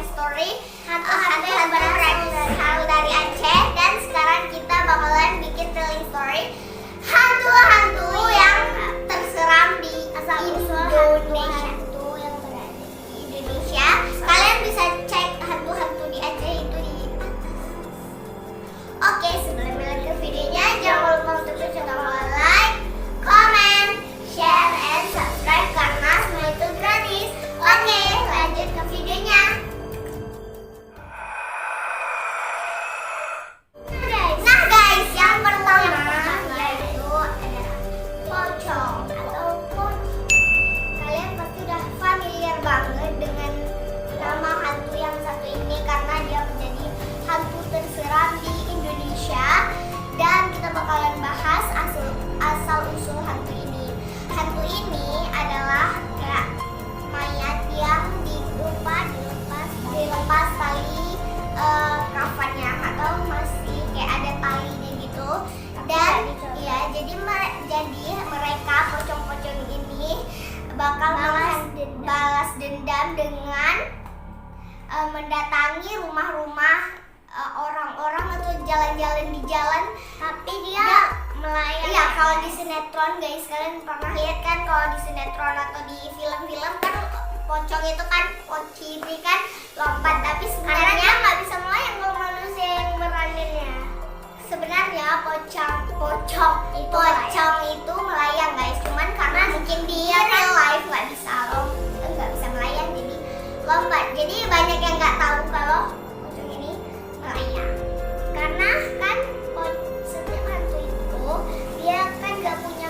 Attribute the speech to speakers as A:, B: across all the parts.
A: telling story hantu yang berasal dari Aceh. Dan sekarang kita bakalan bikin telling story hantu-hantu yang terseram di Indonesia. Yang berada di Indonesia. Kalian bisa cek hantu-hantu di Aceh itu di atas. Oke, sebelum lanjut ke videonya, jangan lupa untuk tekan tombol like, comment, share, and subscribe karena semua itu gratis. Oke, lanjut ke videonya. Nah guys, yang pertama yaitu ada pocong atau poci. Kalian pasti udah familiar banget dengan nama hantu yang satu ini karena dia menjadi hantu terseram di Indonesia. Dan kita bakalan bahas asal usul hantu ini. Hantu ini adalah kayak mayat yang dilepas tali kafannya atau masih kayak ada talinya gitu. Dan ya jadi mereka pocong-pocong ini bakal balas dendam dengan mendatangi rumah-rumah orang-orang atau jalan-jalan di jalan, tapi dia melayang. Iya, kalau di sinetron guys, kalian pernah lihat kan kalau di sinetron atau di film-film kan pocong itu kan poci ini kan lompat, tapi sebenarnya nggak bisa melayang kalau manusia yang meraninnya. Sebenarnya pocong itu melayang guys, cuman karena mungkin dia real life nggak bisa melayang jadi lompat. Jadi banyak yang nggak tahu kalau pocong ini melayang. Karena kan setiap hantu itu dia kan nggak punya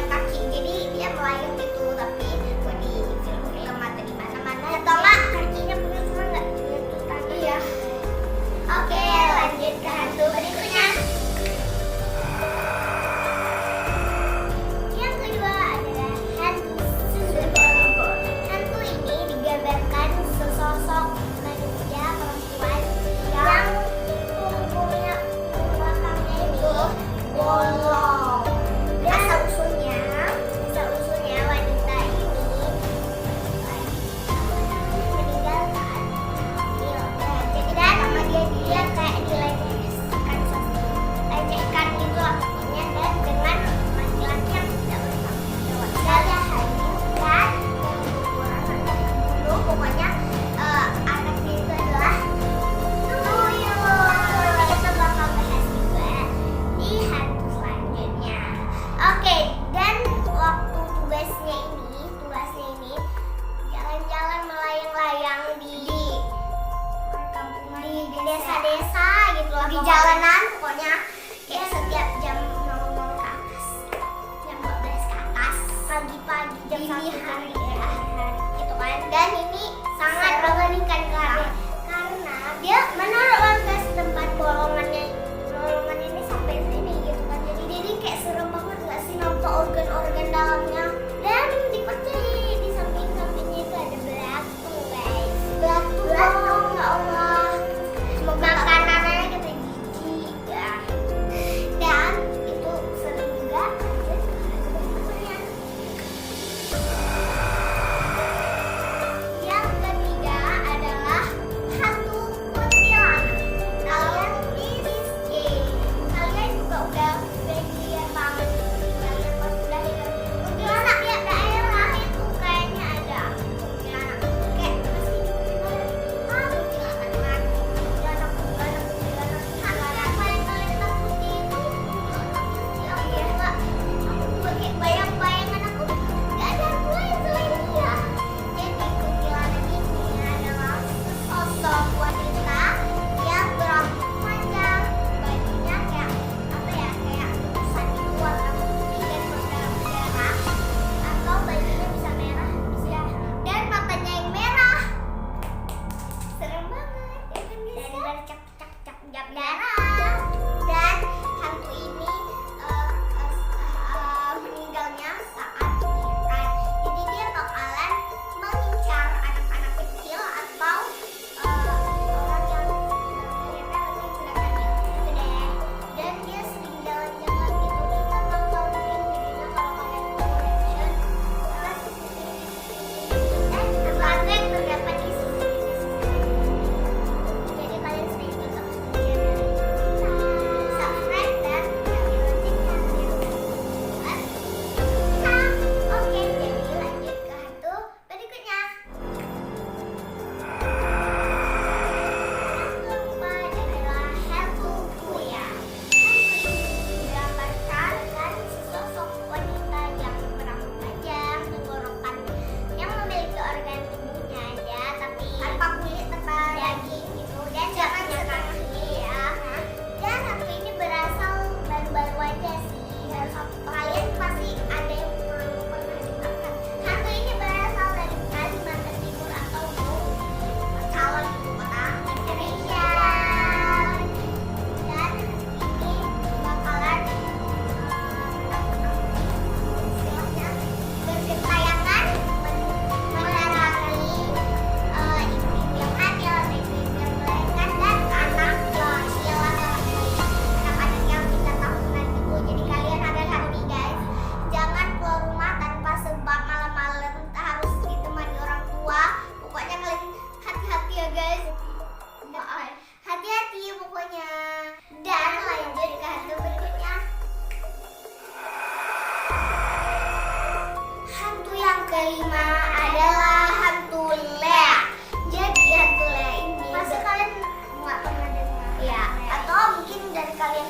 A: kaki, jadi dia melayang gitu. Tapi buat di film-film atau di mana-mana atau nggak kakinya punya cuma nggak nyentuh tanah. Iya. Oke, lanjut ke hantu berikutnya. Yang kedua adalah hantu Sundoro. Hantu ini digambarkan sesosok manusia perempuan yang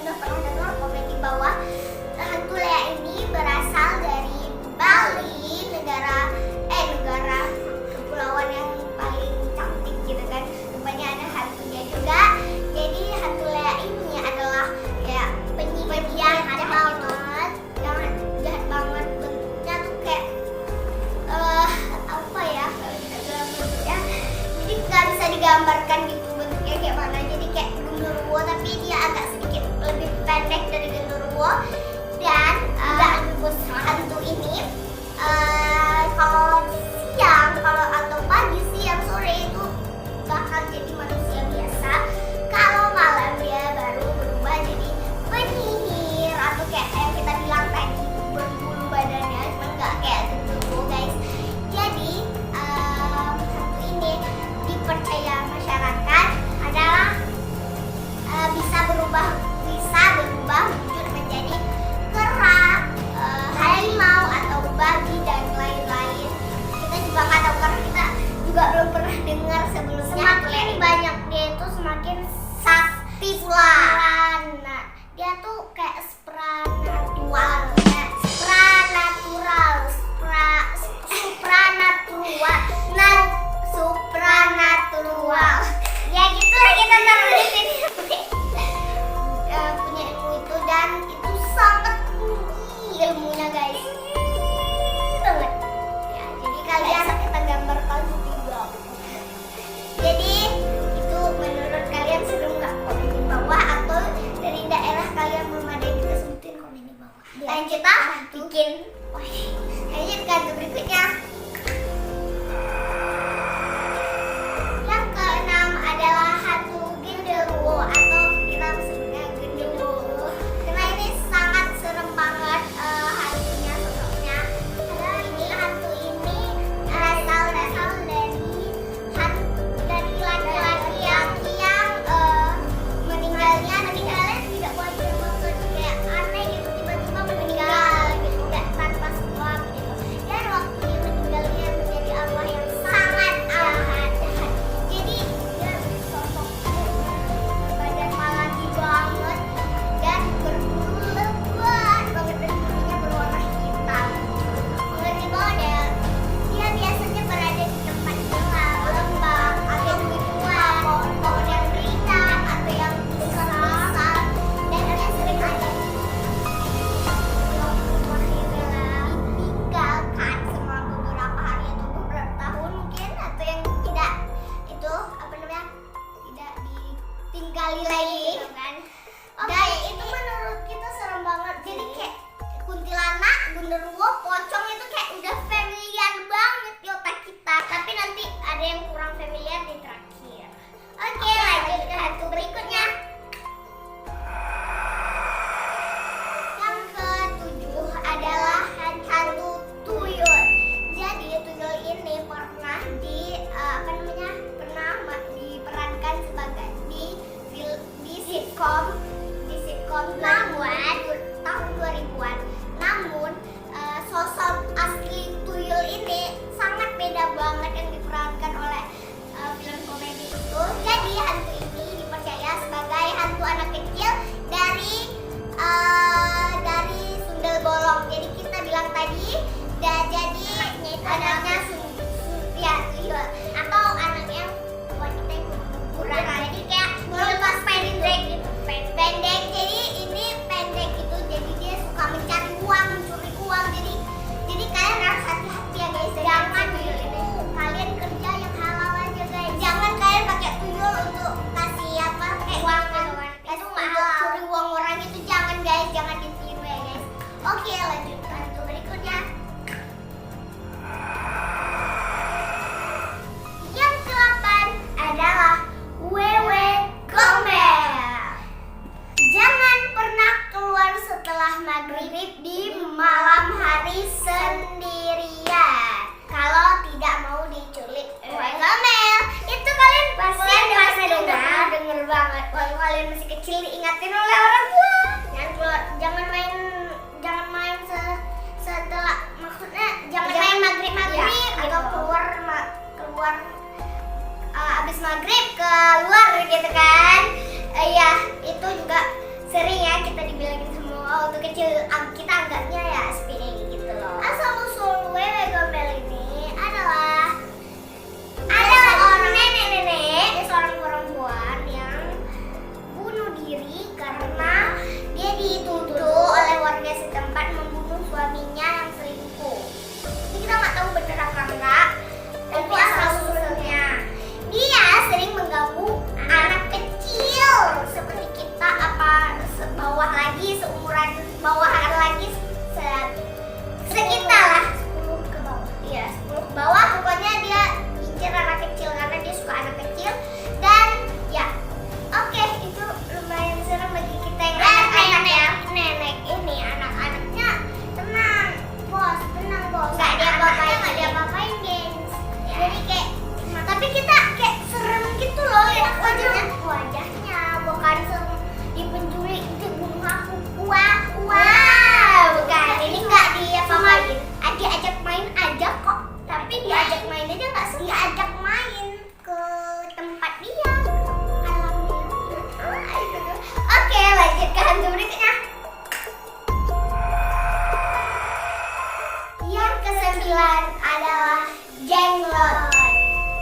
A: udah pernah dengar, komen di bawah. Hantu Lea ini berasal dari Bali, negara kepulauan yang paling cantik gitu kan. Rupanya ada hantunya juga. Jadi hantu Lea ini adalah ya penyihir jahat banget, jahat banget. Bentuknya tuh kayak apa ya, kalau kita bilang bentuknya, jadi nggak bisa digambarkan gitu bentuknya kayak mana. Jadi kayak genderuwo, tapi dia agak sedikit lebih pendek dari genderuwo. Dan hantu ini kalau siang, atau pagi, siang, sore itu bakal jadi manusia biasa. Kalau malam dia baru berubah jadi penyihir, atau kayak yang kita bilang tadi, berbulu badannya, cuma nggak kayak genderuwo guys. Jadi hantu ini dipercaya masyarakat adalah bisa berubah wujud menjadi kera, harimau atau babi dan lain-lain. Kita juga nggak tahu karena kita juga belum pernah dengar sebelumnya. Semakin banyak dia itu semakin sakti pula. Nah, dia tuh kayak supranatural, ya gitulah kita taruh di sini. Punya ilmu itu, dan itu sangat tinggi ilmunya guys, banget ya. Jadi kalian kita gambarkan juga. Jadi itu menurut kalian serem nggak? Komen di bawah, atau dari daerah kalian belum ada yang kita sebutin, komen di bawah. Dan kita bikin lanjut ke hantu berikutnya. Yang keenam adalah hantu genderuwo, atau kita sebutnya genderuwo. Karena ini sangat serem banget hantunya, sosoknya. Hantu ini berasal dari laki-laki yang meninggalnya tidak wajar banget, kayak aneh gitu, tiba-tiba meninggal gitu, kayak tanpa sebab gitu. Dan waktu dia meninggalnya menjadi Allah yang sangat amat jahat. Jadi dia sosoknya badan malaki banget dan berbulu lebat banget, dan bulunya berwarna hitam. Mengeri banget. Dia biasanya berada di tempat gelap, lembab, atau di luar pohon-pohon yang rindang atau yang besar-besar, dan dia sering ada di rumahnya ditinggalkan selama beberapa hari atau beberapa tahun mungkin, atau yang tidak tidak ditinggali lagi gitu kan. Dan itu menurut kita serem banget. Jadi kayak kuntilanak, genderuwo, pocong itu kayak udah familiar banget di otak kita, tapi nanti ada yang kurang familiar di terakhir. Oke, lanjut ke hantu berikutnya. Yang ketujuh adalah hantu tuyul. Jadi tuyul ini pernah diperankan sebagai di sitkom tahun 2000-an. Namun sosok asli tuyul ini sangat beda banget yang diperankan oleh film komedi itu. Jadi hantu ini dipercaya sebagai hantu anak kecil dari sundel bolong. Jadi kita bilang tadi, jadi anaknya tuyul, atau anaknya wanita yang ukuran. Jadi kayak lepas pendek gitu, pendek. Jadi ini pendek itu, jadi dia suka mencari uang, mencuri uang. Jadi kalian harus hati-hati ya guys. Jangan ini kalian kerja yang halal aja guys. Jangan kalian pakai tuyul untuk kasih pakai uang gitu kan. Itu untuk curi uang orang itu jangan guys, jangan ditiru ya guys. Oke, lanjut ke hantu berikutnya. Yang ke-8 adalah wewe gombel. Jangan pernah keluar setelah maghrib di malam hari sendirian kalau tidak mau diculik wewe gombel. Itu kalian pasti denger banget. Waktu kalian masih kecil diingatin oleh orang tua, jangan main setelah, maksudnya jangan main maghrib ya, atau keluar abis maghrib keluar gitu kan. Ya itu juga sering ya kita dibilangin semua waktu kecil kita anggapnya ya sepele gitu loh. Asal usul wewe gombel ini adalah seorang nenek, seorang perempuan yang bunuh diri karena dia dituduh oleh warga setempat membunuh suaminya yang selingkuh. Ini kita nggak tahu bener apa enggak. Itu asal usulnya. Dia sering mengganggu anak kecil seperti kita, apa sebawah lagi, seumuran bawahan lagi, sekitar lah 10 ke bawah. Iya, 10 ke bawah. Pokoknya dia incer anak kecil karena dia suka anak kecil. Dan ya, oke, itu lumayan serem bagi kita yang anak-anak ya. Nenek ini anak-anaknya tenang bos, nggak diapa-apain gengs. Jadi kayak tapi kita kayak serem gitu loh ya, wajahnya bukan di penculik dibunuh aku. Wah, bukan, ini nggak diapa-apain, diajak main aja kok. Tapi diajak main aja nggak sih, diajak main ke tempat dia, ke alam dia. Oke, lanjut ke hantu berikutnya. Yang ke-9 adalah jenglot.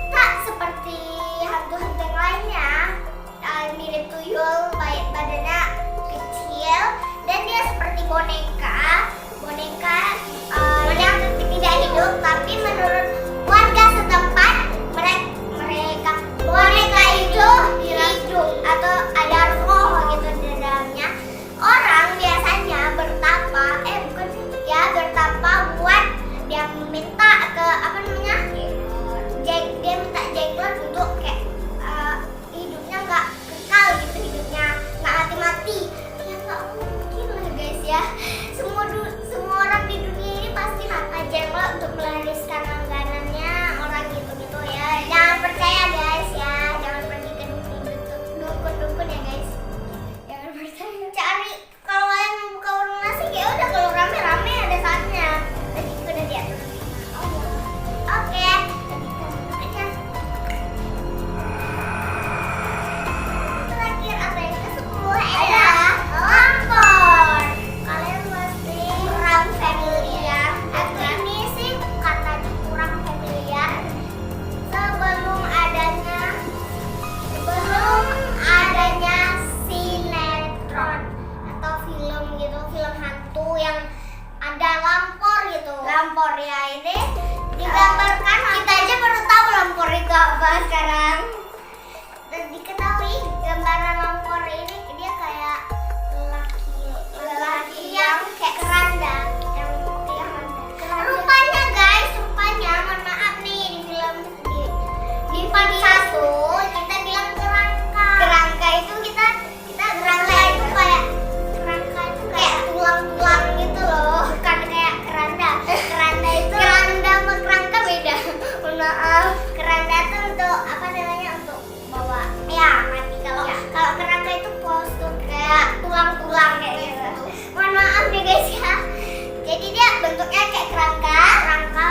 A: Tak seperti hantu-hantu yang lainnya, mirip tuyul, badannya kecil, dan dia seperti boneka yang tidak hidup. Tapi menurut warga setempat, mereka boneka itu hidup atau ada roh gitu di dalamnya. Orang biasanya bertapa buat dia minta ke dia minta jenglot untuk kayak hidupnya nggak kekal gitu, hidupnya nggak mati-mati. Ya nggak mungkin lah guys ya. Semua orang di dunia ini pasti minta jenglot untuk melariskan langganannya orang gitu ya. Jangan percaya guys ya, jangan pergi ke dukun ya guys. Jangan percaya. Cari, kalau kalian mau buka warung nasi ya udah, kalau rame-rame ada saatnya. Tadi udah diatur. Oke. Terakhir apa yang ke-10 adalah lampor. Kalian pasti kurang familiar. Aku ini sih katanya kurang familiar sebelum adanya sinetron atau film gitu, film hantu yang ada lampor gitu. Lampor ya ini digambarkan, kita aja baru tahu lampor itu apa sekarang. Dan diketahui gambaran lampor ini dia kayak lelaki yang kayak keranda, yang rupanya guys, mohon maaf nih, di film di part 1 kita bilang kerangka itu kita kerangka itu kayak tulang-tulang gitu loh, bukan kayak keranda itu sama kerangka beda. Mohon maaf, keranda itu untuk apa namanya, untuk bawa ya mati. Kalau kerangka itu postur kayak tulang-tulang kayak gitu. Mohon maaf nih guys ya. Jadi dia bentuknya kayak kerangka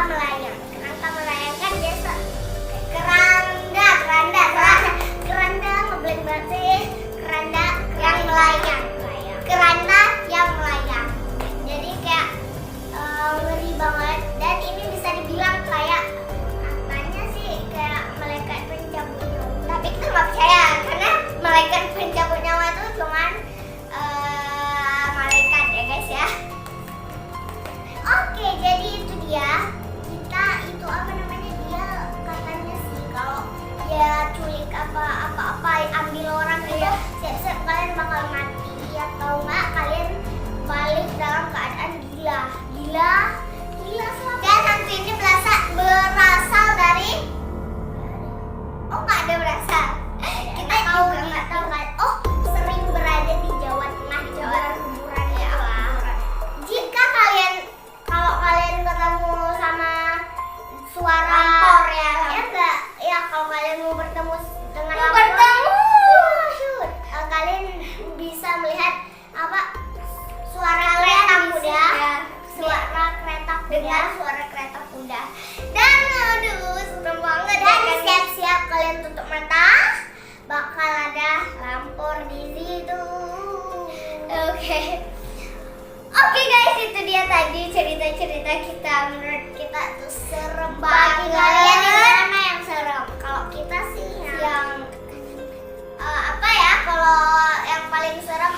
A: melayang kan biasa keranda ngeblank banget sih. Keranda yang melayang. Jadi kayak ngeri banget, dan ini bisa dibilang kayak katanya sih kayak malaikat pencabut nyawa. Tapi kita nggak percaya karena malaikat pencabut nyawa itu cuman malaikat ya guys ya. Oke, jadi itu dia. Dia katanya sih kalau dia culik apa ambil orang itu siap-siap kalian bakal mati. Oke guys, itu dia tadi cerita-cerita kita. Menurut kita tuh serem banget. Kalian yang mana yang serem? Kalau kita sih yang apa ya? Kalau yang paling serem